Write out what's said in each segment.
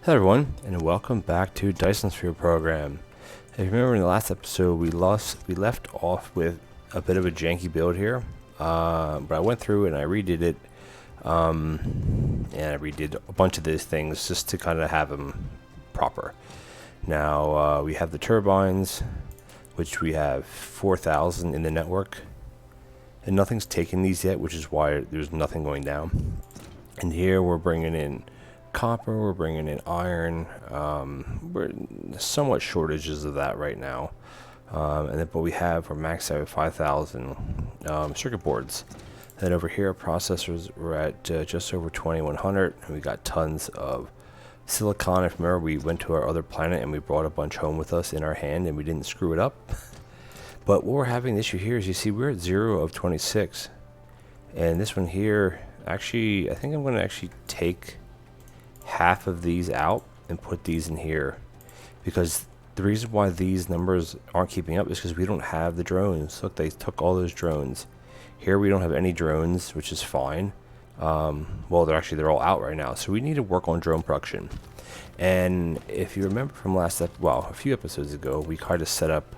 Hello everyone, and welcome back to Dyson Sphere Program. If you remember in the last episode, we left off with a bit of a janky build here, but I went through and I redid it, and I redid a bunch of these things just to kind of have them proper. Now we have the turbines, which we have 4,000 in the network, and nothing's taken these yet, which is why there's nothing going down. And here we're bringing in copper, we're bringing in iron. We're somewhat shortages of that right now, but we're maxed out at 5,000 circuit boards. Then over here, processors, we're at just over 2,100, and we got tons of silicon. If you remember, we went to our other planet and we brought a bunch home with us in our hand, and we didn't screw it up. But what we're having the issue here is, you see, we're at 0 of 26, and this one here, actually, I think I'm going to actually take half of these out and put these in here, because the reason why these numbers aren't keeping up is because we don't have the drones. Look, they took all those drones. Here we don't have any drones, which is fine. Well, they're all out right now, so we need to work on drone production. And if you remember from a few episodes ago, we kind of set up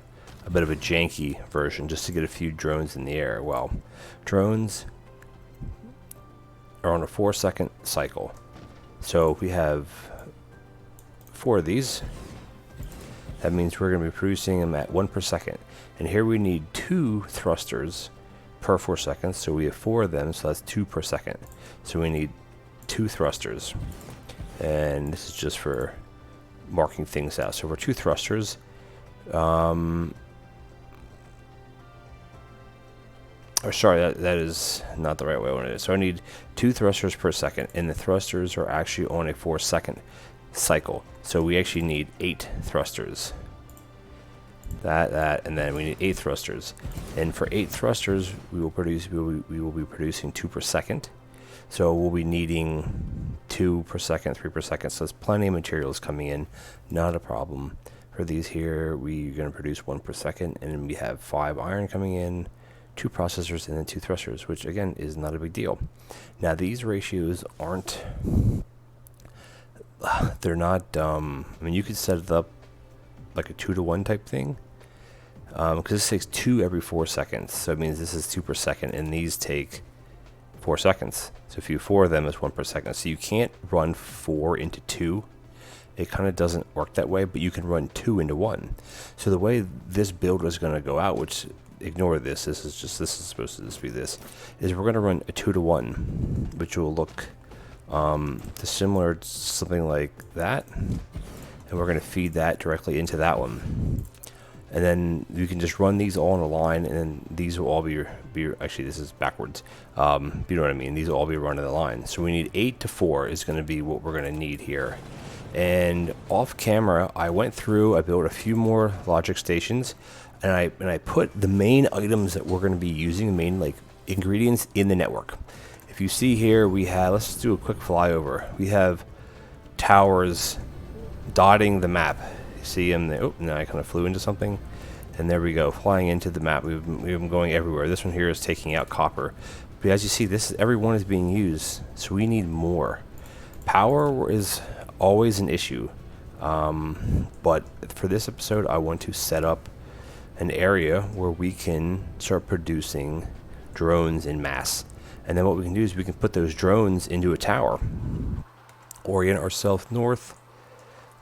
a bit of a janky version just to get a few drones in the air. Well, drones are on a 4-second cycle. So if we have 4 of these, that means we're going to be producing them at 1 per second. And here we need 2 thrusters per 4 seconds. So we have 4 of them, so that's 2 per second. So we need 2 thrusters. And this is just for marking things out. So for 2 thrusters, that is not the right way I want it. So I need 2 thrusters per second, and the thrusters are actually on a 4-second cycle. So we actually need 8 thrusters. And then we need 8 thrusters. And for 8 thrusters, we will be producing 2 per second. So we'll be needing 2 per second, 3 per second. So there's plenty of materials coming in, not a problem. For these here, we're going to produce 1 per second, and then we have 5 iron coming in, 2 processors, and then 2 thrusters, which again is not a big deal. Now these ratios they're not, I mean, you could set it up like a 2-to-1 type thing, because this takes 2 every 4 seconds. So it means this is 2 per second, and these take 4 seconds. So if you 4 of them, it's 1 per second. So you can't run 4 into 2. It kind of doesn't work that way, but you can run 2 into 1. So the way this build was going to go out, which, ignore this, this is supposed to just be this, is we're going to run a 2-to-1, which will look similar to something like that, and we're going to feed that directly into that one, and then you can just run these all in a line, and then these will all be actually, this is backwards, you know what I mean, these will all be run in the line. So we need 8 to 4 is going to be what we're going to need here. And off camera, I went through, I built a few more logic stations, and I put the main items that we're going to be using, the main ingredients in the network. If you see here, we have, let's do a quick flyover. We have towers dotting the map. You see them? Oh, now I kind of flew into something, and there we go, flying into the map. We've been going everywhere. This one here is taking out copper, but as you see, every one is being used, so we need more. Power is always an issue, but for this episode, I want to set up an area where we can start producing drones in mass. And then what we can do is we can put those drones into a tower, orient ourselves north.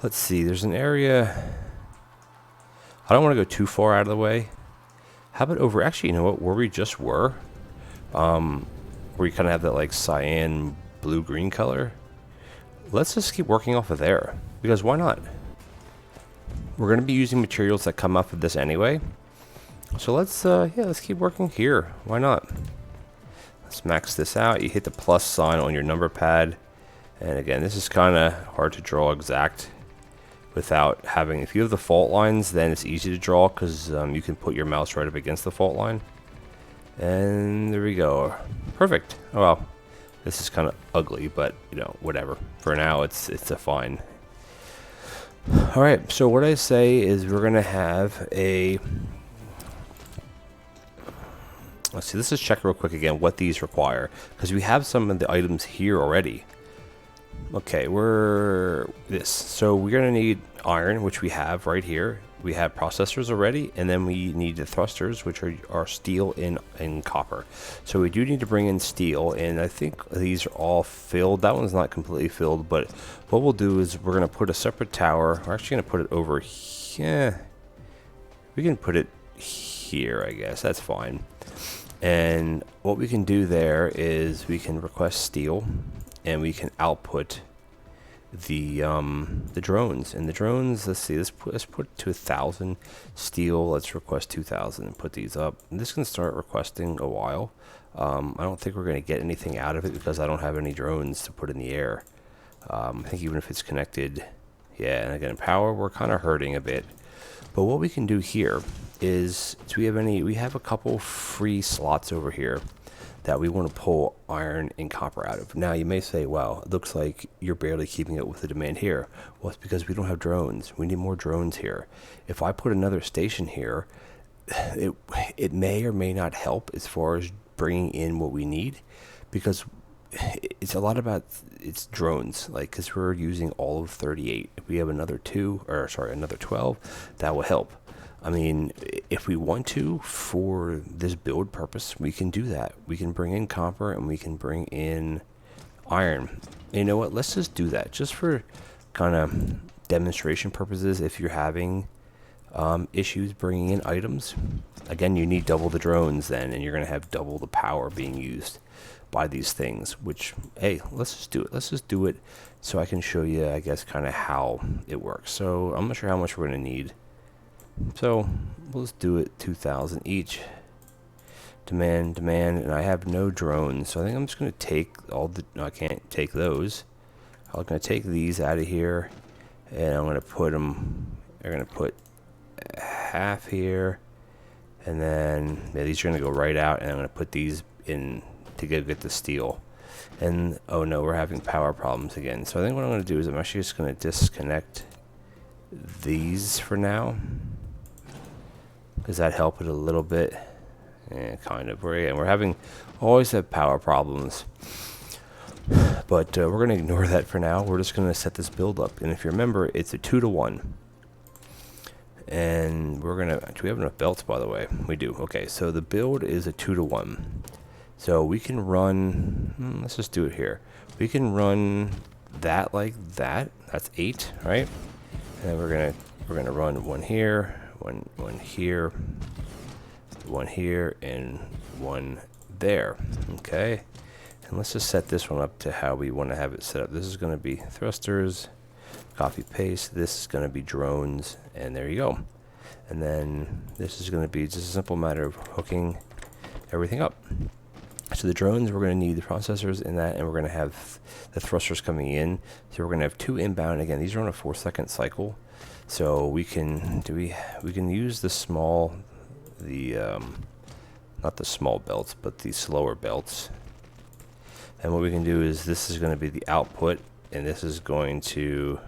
Let's see, there's an area, I don't want to go too far out of the way. How about over, actually, you know what, where we just were, where you kind of have that cyan blue-green color. Let's just keep working off of there, because why not? We're going to be using materials that come off of this anyway. So let's keep working here. Why not? Let's max this out. You hit the plus sign on your number pad. And again, this is kind of hard to draw exact without having, if you have the fault lines, then it's easy to draw, because you can put your mouse right up against the fault line. And there we go. Perfect. Oh, well, this is kind of ugly, but whatever. For now, it's a fine. All right, so what I say is we're going to have a, let's see, let's just check real quick again what these require, because we have some of the items here already. Okay, we're this. So we're gonna need iron, which we have right here. We have processors already, and then we need the thrusters, which are steel and copper. So we do need to bring in steel, and I think these are all filled. That one's not completely filled, but what we'll do is we're gonna put a separate tower. We're actually gonna put it over here. We can put it here, I guess. That's fine. And what we can do there is we can request steel, and we can output the drones. And the drones, let's see, let's put it to 1,000 steel. Let's request 2,000 and put these up. And this can start requesting a while. I don't think we're going to get anything out of it because I don't have any drones to put in the air. I think even if it's connected, yeah. And again, power, we're kind of hurting a bit. But what we can do here is, we have a couple free slots over here that we want to pull iron and copper out of. Now you may say, wow, it looks like you're barely keeping up with the demand here. Well, it's because we don't have drones. We need more drones here. If I put another station here, it may or may not help as far as bringing in what we need, because it's a lot about it's drones, like, because we're using all of 38. If we have another 12, that will help. I mean, if we want to, for this build purpose, we can do that. We can bring in copper and we can bring in iron. And you know what? Let's just do that, just for kind of demonstration purposes. If you're having issues bringing in items, again, you need double the drones then, and you're going to have double the power being used by these things, which, hey, let's just do it. Let's just do it so I can show you, I guess, kind of how it works. So I'm not sure how much we're going to need. So we'll just do it 2,000 each. Demand, and I have no drones, so I think I'm just going to take all the, no, I can't take those. I'm going to take these out of here, and I'm going to put them, they're going to put half here, and then these are going to go right out, and I'm going to put these in to get the steel. And oh no, we're having power problems again. So I think what I'm going to do is I'm actually just going to disconnect these for now. Does that help it a little bit? Yeah, kind of. We're having always have power problems, but we're going to ignore that for now. We're just going to set this build up, and if you remember, it's a 2-to-1. And we're gonna. Do we have enough belts, by the way? We do. Okay, so the build is a 2-to-1. So we can run. Let's just do it here. We can run that like that. That's 8, right? And we're gonna run one here. One here, one here, and one there. Okay, and let's just set this one up to how we want to have it set up. This is going to be thrusters, copy paste. This is going to be drones, and there you go. And then this is going to be just a simple matter of hooking everything up. So the drones, we're going to need the processors in that, and we're going to have the thrusters coming in. So we're going to have 2 inbound. Again, these are on a 4-second cycle. So we can use the small, not the small belts, but the slower belts. And what we can do is, this is going to be the output, and this is going to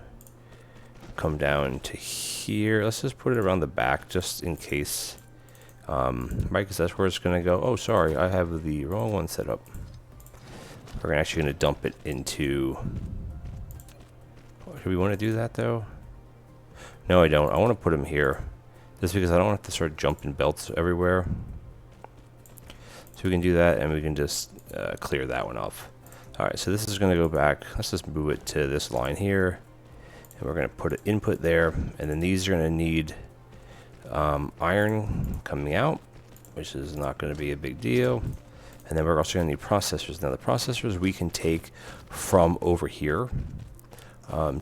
come down to here. Let's just put it around the back, just in case, right? Because that's where it's going to go. Oh, sorry, I have the wrong one set up. We're actually going to dump it into. Do we want to do that though? No, I don't. I want to put them here, just because I don't have to start jumping belts everywhere. So we can do that, and we can just clear that one off. All right, so this is going to go back. Let's just move it to this line here, and we're going to put an input there, and then these are going to need iron coming out, which is not going to be a big deal. And then we're also going to need processors. Now the processors we can take from over here.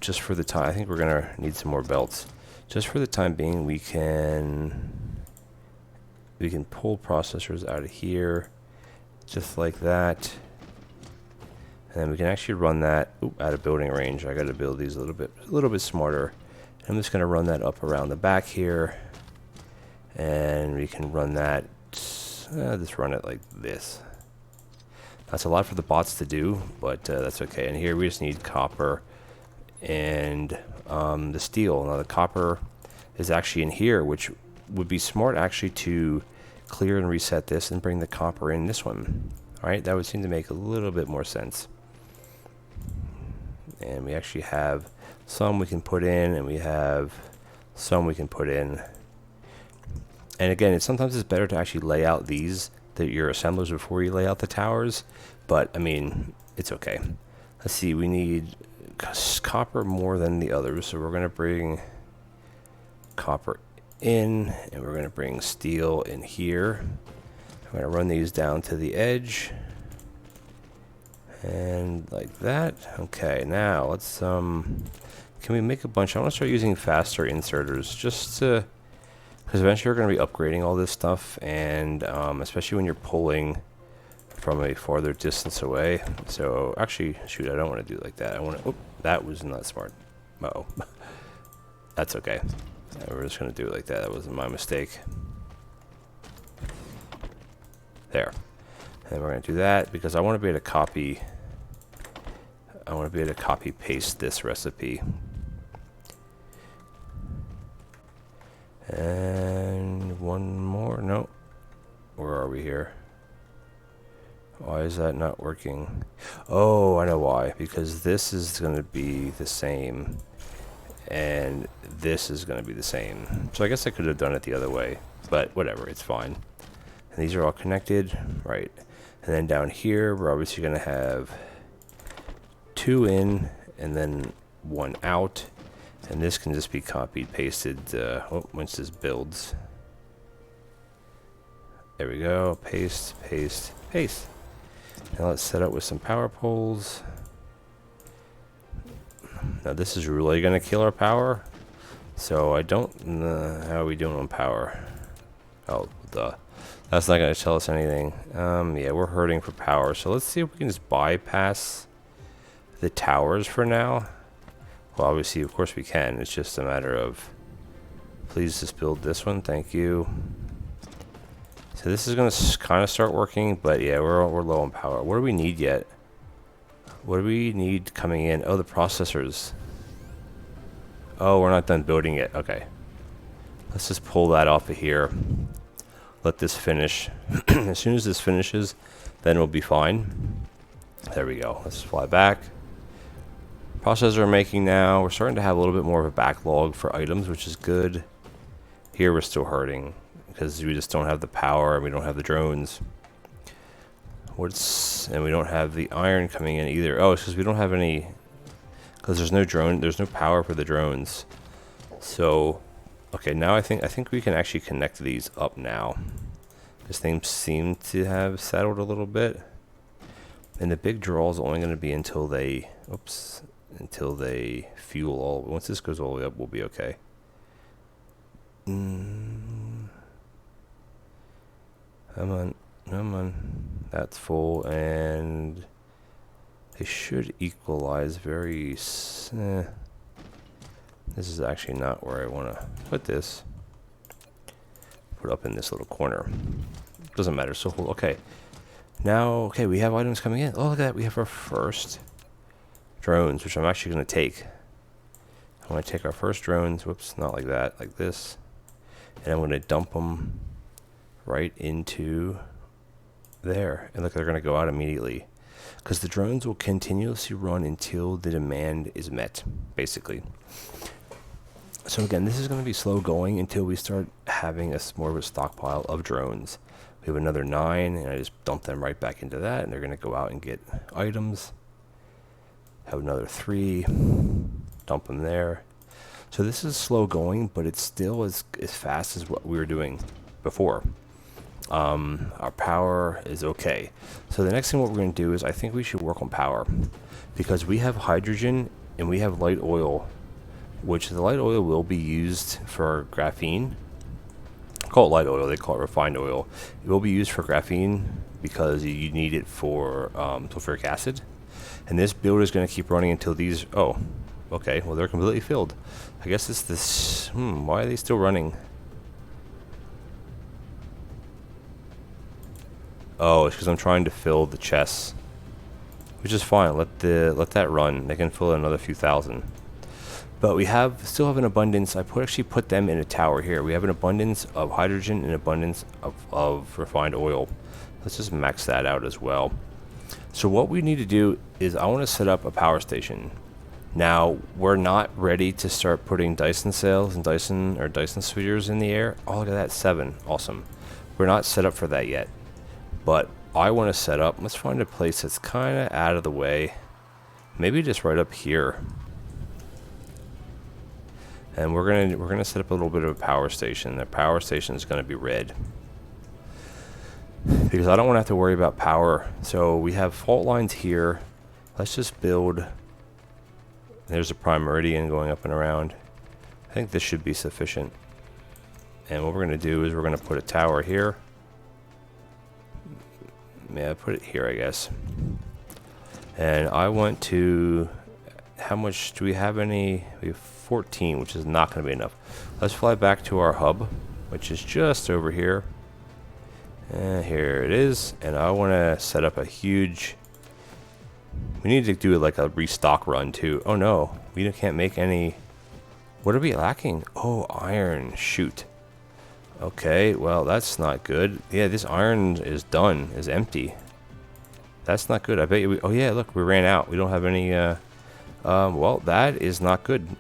Just for the time, I think we're going to need some more belts. Just for the time being, we can pull processors out of here, just like that. And then we can actually run that out of building range. I got to build these a little bit smarter. I'm just going to run that up around the back here, and we can run that. Just run it like this. That's a lot for the bots to do, but that's okay. And here we just need copper and the steel. Now the copper is actually in here, which would be smart actually to clear and reset this and bring the copper in this one. All right, that would seem to make a little bit more sense. And we actually have some we can put in, and we have some we can put in. And again, sometimes it's better to actually lay out your assemblers before you lay out the towers. But, I mean, it's okay. Let's see, we need copper more than the others, so we're going to bring copper in, and we're going to bring steel in here. I'm going to run these down to the edge. And like that. Okay, now let's, can we make a bunch? I want to start using faster inserters, just to, because eventually we're going to be upgrading all this stuff, and especially when you're pulling from a farther distance away. So actually, shoot, I don't want to do it like that. I want to, oh, that was not smart. Uh-oh. That's okay. We're just going to do it like that. That wasn't my mistake. There. And we're going to do that because I want to be able to copy. I want to be able to copy paste this recipe. And one more. No. Where are we here? Why is that not working? Oh, I know why. Because this is going to be the same. And this is going to be the same. So I guess I could have done it the other way. But whatever, it's fine. And these are all connected. Right. And then down here, we're obviously going to have 2 in and then 1 out. And this can just be copied, pasted once this builds. There we go. Paste, paste, paste. Now let's set up with some power poles. Now this is really going to kill our power. So I don't know how are we doing on power. Oh, duh. That's not going to tell us anything. Yeah, we're hurting for power. So let's see if we can just bypass the towers for now. Well, obviously, of course we can. It's just a matter of, please just build this one. Thank you. So this is going to kind of start working, but yeah, we're low on power. What do we need yet? What do we need coming in? Oh, the processors. Oh, we're not done building yet. Okay. Let's just pull that off of here. Let this finish. As soon as this finishes, then we'll be fine. There we go. Let's fly back. Processors are making now. We're starting to have a little bit more of a backlog for items, which is good. Here we're still hurting because we just don't have the power and we don't have the drones. And we don't have the iron coming in either. Oh, it's because we don't have any, because there's no power for the drones. So, okay, now I think we can actually connect these up now. This thing seems to have settled a little bit. And the big draw is only going to be until they, until they fuel all. Once this goes all the way up, we'll be okay. Come on, come on. That's full, and they should equalize very. This is actually not where I want to put this. Put up in this little corner. Doesn't matter. So okay. Now, okay, we have items coming in. Oh, look at that. We have our first drones, which I'm actually going to take. I'm going to take our first drones. Whoops, not like that. Like this. And I'm going to dump them right into there. And look, they're going to go out immediately. Because the drones will continuously run until the demand is met, basically. So again, this is going to be slow going until we start having more of a stockpile of drones. We have another 9, and I just dump them right back into that, and they're going to go out and get items. Have another 3, dump them there. So this is slow going, but it's still as fast as what we were doing before. Our power is okay. So the next thing what we're going to do is I think we should work on power, because we have hydrogen and we have light oil, which the light oil will be used for graphene. Call it light oil, they call it refined oil. It will be used for graphene because you need it for sulfuric acid. And this build is going to keep running until these, oh, okay, well they're completely filled. I guess it's this, why are they still running? Oh, it's because I'm trying to fill the chests, which is fine. Let that run. They can fill another few thousand. But we still have an abundance. I actually put them in a tower here. We have an abundance of hydrogen and an abundance of refined oil. Let's just max that out as well. So what we need to do is I want to set up a power station. Now, we're not ready to start putting Dyson sails and Dyson spheres in the air. Oh, look at that, 7. Awesome. We're not set up for that yet. But I want to set up, let's find a place that's kind of out of the way. Maybe just right up here. And we're gonna set up a little bit of a power station. The power station is going to be red. Because I don't want to have to worry about power. So we have fault lines here. Let's just build. There's a prime meridian going up and around. I think this should be sufficient. And what we're going to do is we're going to put a tower here. Yeah, put it here, I guess. And I want to... How much do we have any? We have 14, which is not going to be enough. Let's fly back to our hub, which is just over here. And here it is. And I want to set up a huge... We need to do like a restock run too. Oh no, we can't make any. What are we lacking? Oh, iron. Shoot. Okay, well that's not good. Yeah, this iron is done. Is empty. That's not good. I bet you. Oh yeah, look, we ran out. We don't have any. Well, that is not good. We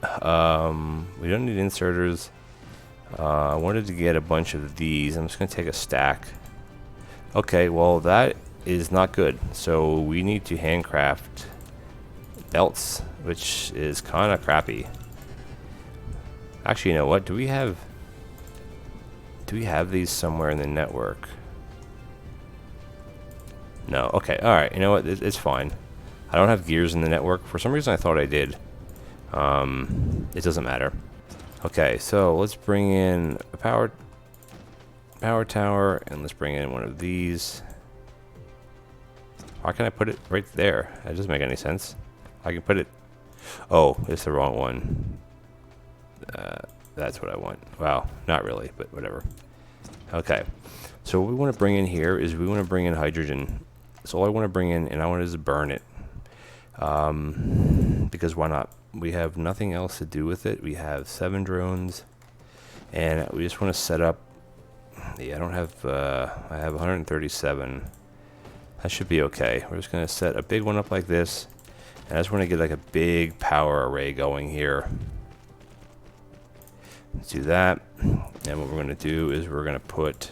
don't need inserters. I wanted to get a bunch of these. I'm just gonna take a stack. Okay, well that is not good. So we need to handcraft belts, which is kind of crappy. Actually, you know what? Do we have these somewhere in the network? No. Okay. All right. You know what? It's fine. I don't have gears in the network. For some reason, I thought I did. It doesn't matter. Okay. So let's bring in a power tower, and let's bring in one of these. Why can't I put it right there? That doesn't make any sense. I can put it... Oh, it's the wrong one. That's what I want. Wow, not really, but whatever. Okay, so what we want to bring in here is we want to bring in hydrogen. So all I want to bring in, and I want to just burn it. Because why not? We have nothing else to do with it. We have 7 drones, and we just want to set up... Yeah, I don't have... I have 137. That should be okay. We're just going to set a big one up like this. And I just want to get like a big power array going here. Let's do that. And what we're going to do is we're going to put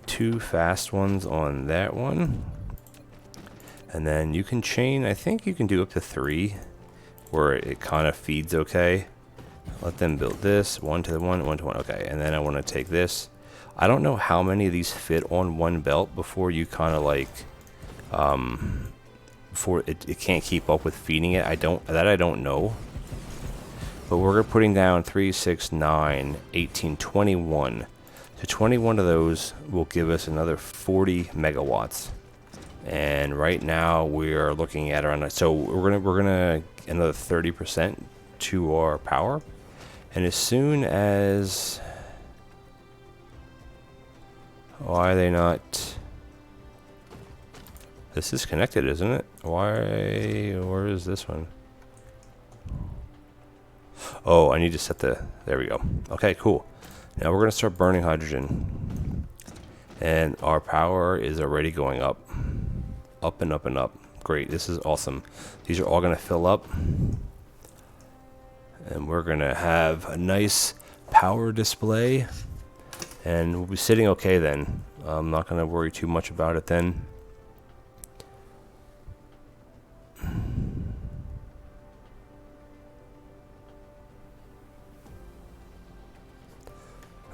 2 fast ones on that one. And then you can chain, I think you can do up to 3 where it kind of feeds okay. Let them build this. 1 to 1, 1 to 1. Okay. And then I want to take this. I don't know how many of these fit on one belt before you kind of like, before it can't keep up with feeding it. I don't know. But we're putting down 3, 6, 9, 18, 21. So 21 of those will give us another 40 megawatts. And right now we're looking at around, so we're gonna another 30% to our power. And as soon as... Why are they not... This is connected, isn't it? Where is this one? Oh, I need to set the... There we go. Okay, cool. Now we're going to start burning hydrogen. And our power is already going up. Up and up and up. Great, this is awesome. These are all going to fill up. And we're going to have a nice power display. And we'll be sitting okay then. I'm not going to worry too much about it then.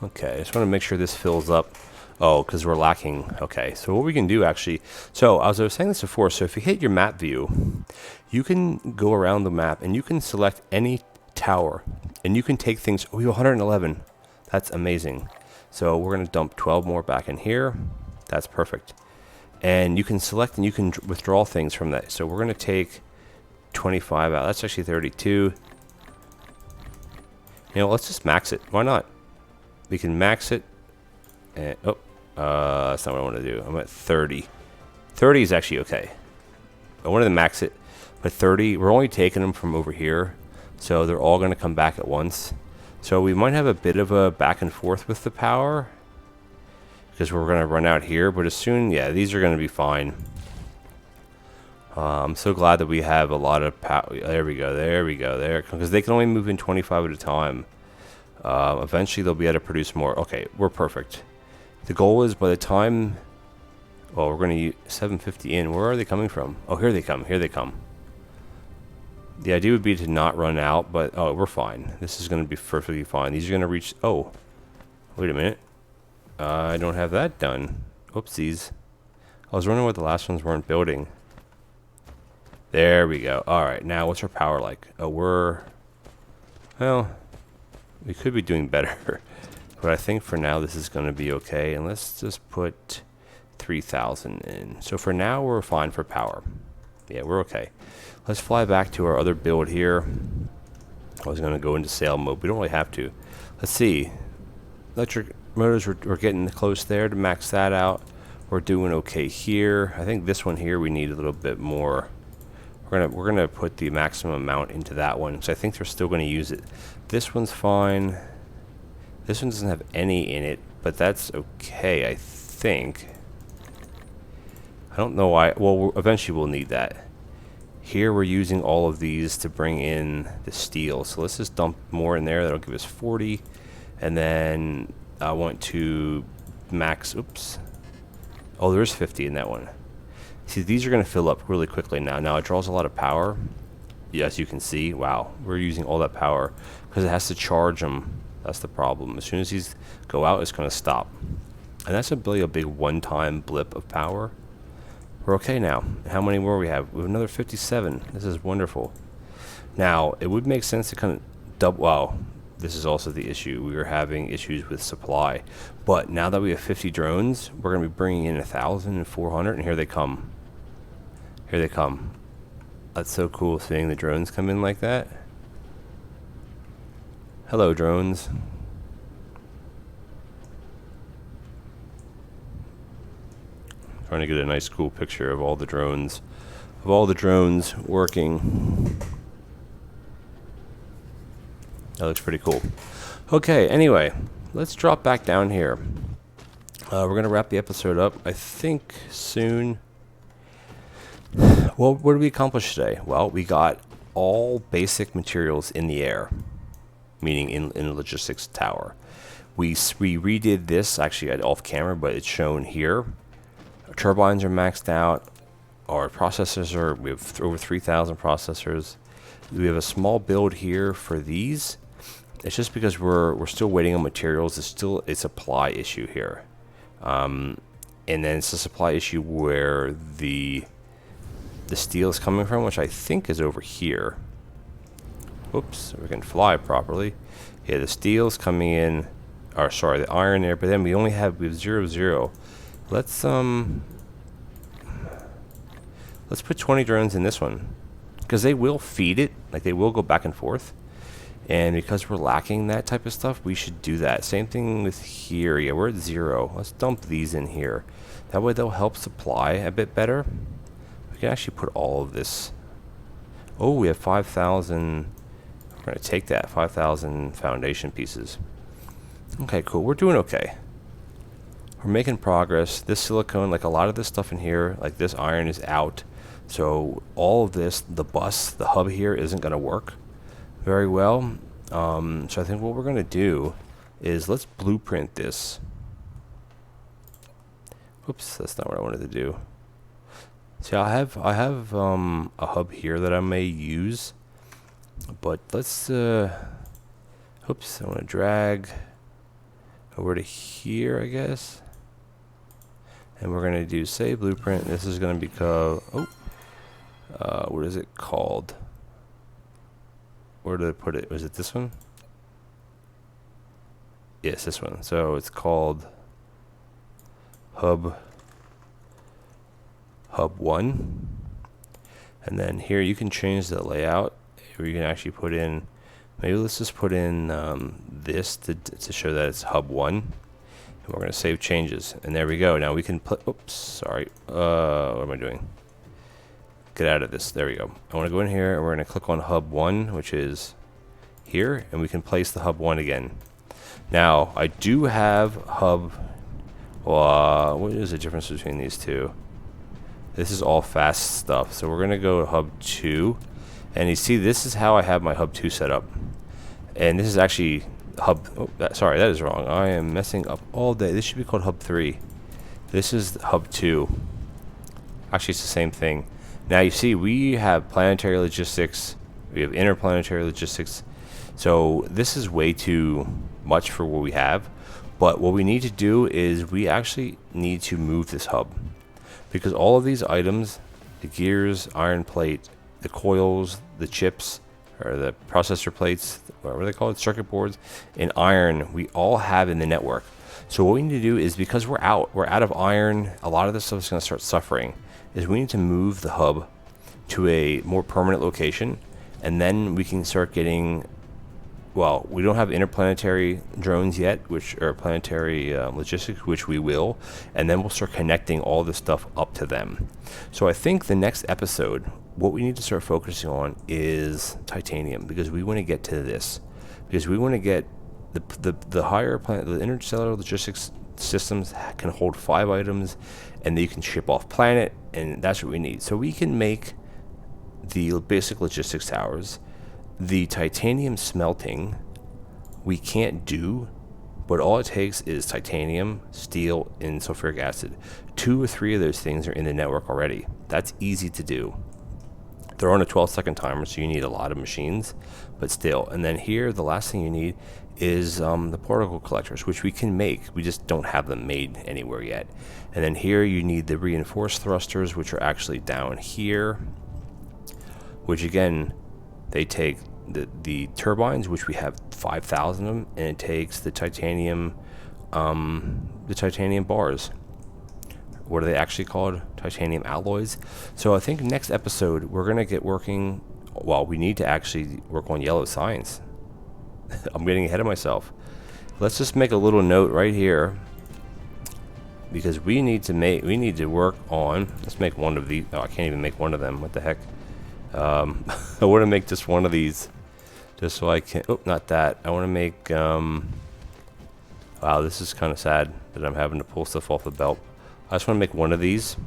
Okay, I just want to make sure this fills up. Oh, because we're lacking. Okay, so what we can do actually... So, as I was saying this before, so if you hit your map view, you can go around the map and you can select any tower. And you can take things... Oh, we have 111. That's amazing. So we're going to dump 12 more back in here. That's perfect. And you can select and you can withdraw things from that. So we're going to take 25 out. That's actually 32. You know, let's just max it. Why not? We can max it. And, oh, that's not what I want to do. I'm at 30. 30 is actually okay. I wanted to max it. But 30, we're only taking them from over here. So they're all going to come back at once. So we might have a bit of a back and forth with the power. Because we're going to run out here. But as soon, yeah, these are going to be fine. I'm so glad that we have a lot of power. There we go, there we go, there. Because they can only move in 25 at a time. Eventually they'll be able to produce more. Okay, we're perfect. The goal is by the time... Well, we're going to use 750 in. Where are they coming from? Oh, here they come, here they come. The idea would be to not run out, but... Oh, we're fine. This is going to be perfectly fine. These are going to reach... Oh, wait a minute. I don't have that done. Oopsies. I was wondering what the last ones weren't building. There we go. Alright, now what's our power like? Oh, well, we could be doing better. But I think for now this is going to be okay. And let's just put 3,000 in. So for now we're fine for power. Yeah, we're okay. Let's fly back to our other build here. I was going to go into sail mode. We don't really have to. Let's see. Electric motors, we're getting close there to max that out. We're doing okay here. I think this one here we need a little bit more. We're gonna put the maximum amount into that one because I think they're still going to use it. This one's fine. This one doesn't have any in it, but that's okay, I think. I don't know why. Well, eventually we'll need that. Here we're using all of these to bring in the steel. So let's just dump more in there. That'll give us 40. And then I want to max... Oops. Oh, there's 50 in that one. See, these are going to fill up really quickly now. Now, it draws a lot of power. Yes, you can see. Wow, we're using all that power because it has to charge them. That's the problem. As soon as these go out, it's going to stop. And that's really a big one-time blip of power. We're okay now. How many more we have? We have another 57. This is wonderful. Now, it would make sense to kind of double... Wow, this is also the issue. We were having issues with supply. But now that we have 50 drones, we're going to be bringing in 1,400, and here they come. Here they come. That's so cool seeing the drones come in like that. Hello, drones. Trying to get a nice cool picture of all the drones. Of all the drones working. That looks pretty cool. Okay, anyway, let's drop back down here. We're going to wrap the episode up, I think, soon. Well, what did we accomplish today? Well, we got all basic materials in the air, meaning in the logistics tower. We redid this, actually off camera, but it's shown here. Our turbines are maxed out. Our processors are, we have over 3,000 processors. We have a small build here for these. It's just because we're still waiting on materials. It's still a supply issue here. And then it's a supply issue where the steel is coming from, which I think is over here. Oops, we can fly properly. Yeah, the steel's coming in, or sorry, the iron there, but then we have 0, 0. Let's put 20 drones in this one, because they will feed it, like they will go back and forth. And because we're lacking that type of stuff, we should do that. Same thing with here. Yeah, we're at 0. Let's dump these in here. That way they'll help supply a bit better. We can actually put all of this. Oh, we have 5,000. We're going to take that. 5,000 foundation pieces. Okay, cool. We're doing okay. We're making progress. This silicone, like a lot of this stuff in here, like this iron is out. So all of this, the bus, the hub here isn't going to work very well. So I think what we're going to do is let's blueprint this. Oops, that's not what I wanted to do. See, I have a hub here that I may use, but let's oops, I want to drag over to here, I guess. And we're going to do save blueprint. This is going to become, what is it called? Where did I put it? Was it this one? Yes, this one. So it's called Hub 1. And then here you can change the layout. Or you can actually put in, maybe let's just put in this to show that it's Hub 1. And we're going to save changes. And there we go. Now we can put, oops, sorry. What am I doing? Get out of this. There we go. I want to go in here and we're going to click on Hub 1, which is here, and we can place the Hub 1 again. Now, I do have Hub... what is the difference between these two? This is all fast stuff. So we're going to go to hub 2. And you see, this is how I have my hub 2 set up. And this is actually hub... Oh, sorry, that is wrong. I am messing up all day. This should be called hub 3. This is hub 2. Actually, it's the same thing. Now, you see, we have planetary logistics. We have interplanetary logistics. So this is way too much for what we have. But what we need to do is we actually need to move this hub. Because all of these items, the gears, iron plate, the coils, the chips, or the processor plates, whatever they call it, circuit boards, and iron, we all have in the network. So what we need to do is, because we're out of iron, a lot of this stuff is going to start suffering, is we need to move the hub to a more permanent location, and then we can start getting... Well, we don't have interplanetary drones yet, which are planetary logistics, which we will, and then we'll start connecting all this stuff up to them. So I think the next episode, what we need to start focusing on is titanium, because we want to get to this, because we want to get the higher planet, the interstellar logistics systems can hold 5 items, and they can ship off planet, and that's what we need. So we can make the basic logistics towers. The titanium smelting we can't do, but all it takes is titanium, steel, and sulfuric acid. 2 or 3 of those things are in the network already. That's easy to do. They're on a 12-second timer, so you need a lot of machines, but still. And then here, the last thing you need is the particle collectors, which we can make. We just don't have them made anywhere yet. And then here you need the reinforced thrusters, which are actually down here, which again, they take the turbines, which we have 5,000 of them, and it takes the titanium bars. What are they actually called? Titanium alloys. So I think next episode we're gonna get working. Well, we need to actually work on yellow science. I'm getting ahead of myself. Let's just make a little note right here, because we need to work on. Let's make one of these. Oh, I can't even make one of them. What the heck? I want to make just one of these, just so I can... Oh, not that. I want to make... Wow, this is kind of sad that I'm having to pull stuff off the belt. I just want to make one of these,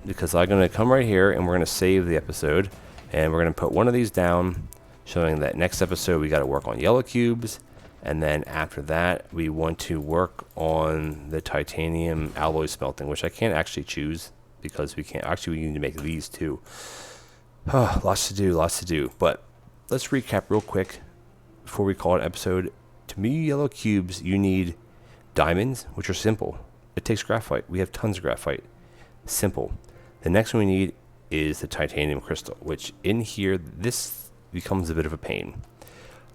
because I'm going to come right here, and we're going to save the episode, and we're going to put one of these down, showing that next episode we got to work on yellow cubes, and then after that we want to work on the titanium alloy smelting, which I can't actually choose, because we can't. Actually, we need to make these too. Lots to do. But let's recap real quick before we call it an episode. To me, yellow cubes, you need diamonds, which are simple. It takes graphite. We have tons of graphite. Simple. The next one we need is the titanium crystal, which in here, this becomes a bit of a pain.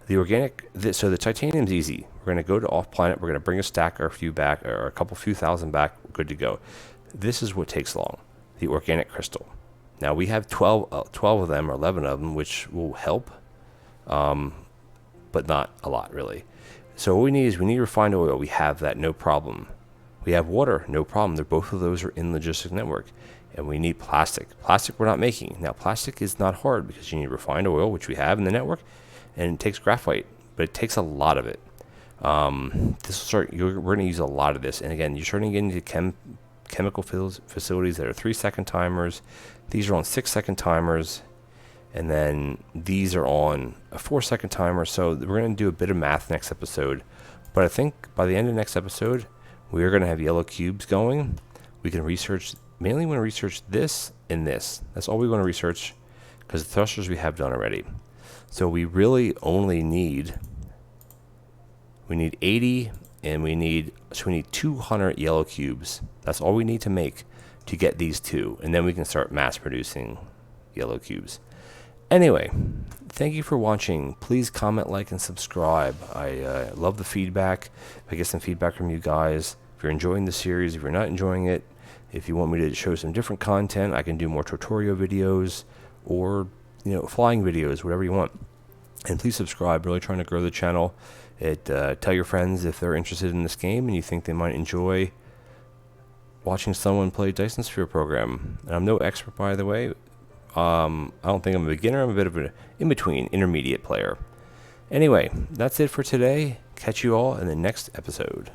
The organic, so the titanium's easy. We're going to go to off planet. We're going to bring a stack or a few back, or a few thousand back. We're good to go. This is what takes long, the organic crystal. Now we have 12 of them, or 11 of them, which will help, but not a lot really. So what we need is refined oil. We have that, no problem. We have water, no problem. Both of those are in logistic network. And we need plastic. Plastic we're not making. Now plastic is not hard, because you need refined oil, which we have in the network, and it takes graphite, but it takes a lot of it. We're going to use a lot of this. And again, you're starting to get into chemical facilities that are 3-second timers. These are on 6-second timers, and then these are on a 4-second timer. So we're going to do a bit of math next episode, but I think by the end of next episode we are going to have yellow cubes going. We can mainly want to research this and this. That's all we want to research, because the thrusters we have done already. So we really only need 80, and we need 200 yellow cubes. That's all we need to make to get these 2, and then we can start mass producing yellow cubes. Anyway, thank you for watching. Please comment, like, and subscribe. I love the feedback. If I get some feedback from you guys, if you're enjoying the series, if you're not enjoying it, if you want me to show some different content, I can do more tutorial videos, or flying videos, whatever you want. And please subscribe. Really trying to grow the channel. Tell your friends if they're interested in this game and you think they might enjoy watching someone play Dyson Sphere Program. And I'm no expert, by the way. I don't think I'm a beginner. I'm a bit of an in-between, intermediate player. Anyway, that's it for today. Catch you all in the next episode.